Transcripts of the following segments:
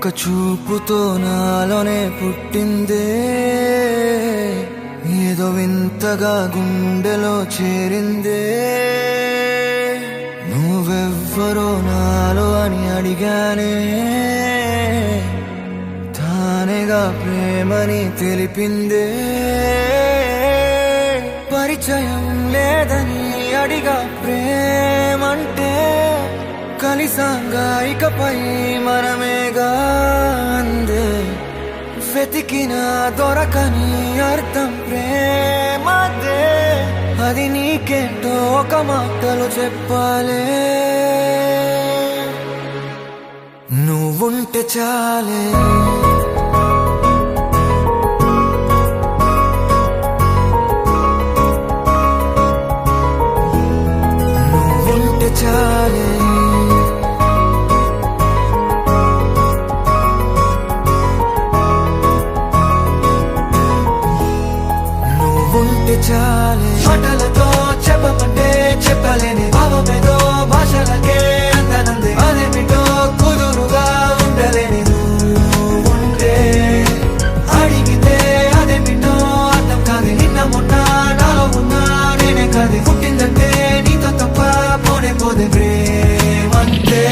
ఒక్క చూపుతో నాలోనే పుట్టిందే, ఏదో వింతగా గుండెలో చేరిందే. నువ్వెవ్వరో నాలో అని అడిగానే, తానేగా ప్రేమని తెలిపిందే. పరిచయం లేదని అడిగా ప్రేమంటే, కలిసాంగా ఇకపై మనమేగా అందే. వెతికినా దొరకని అర్థం ప్రేమదే, అది నీకేంటో ఒక మాటలో చెప్పాలే. నువ్వుంటే చాలే, నువ్వుంటే చాలే, నువ్వుంటే చాలే. మాటలతో చెప్పమంటే చెప్పలేని భావమేదో భాషలకే అందనందే. అదేమిటో కుదురుగా ఉండలేని నువ్వుంటే, అడిగితే అదేమిటో అర్థం కాదు. నిన్న మొన్న నాలో ఉన్నా నేనే కాదు. పుట్టిందంటే నీతో తప్ప పోనే పోదే ప్రేమంతే.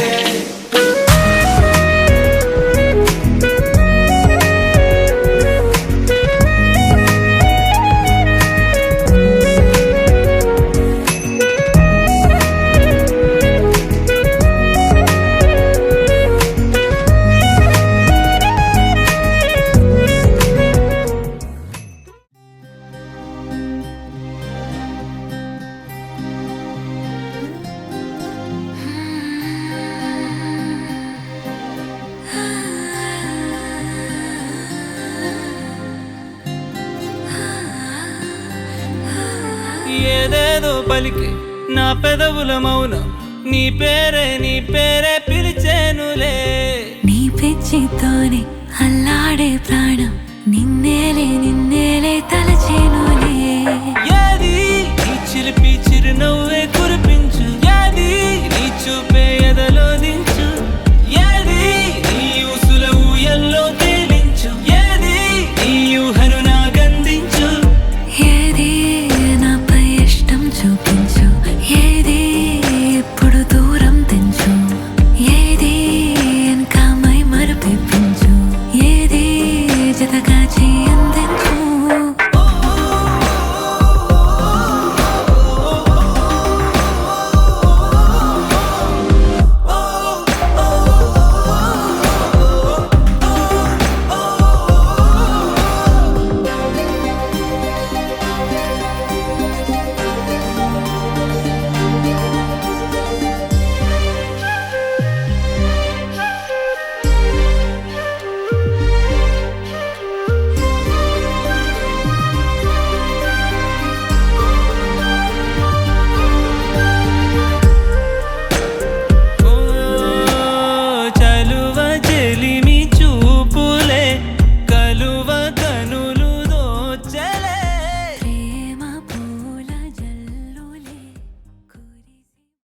ఏదేదో పలికి నా పెదవుల మౌనం, నీ పేరే పిలిచేనులే. నీ పిచ్చితోనే అల్లాడే ప్రాణం, నిన్నేలే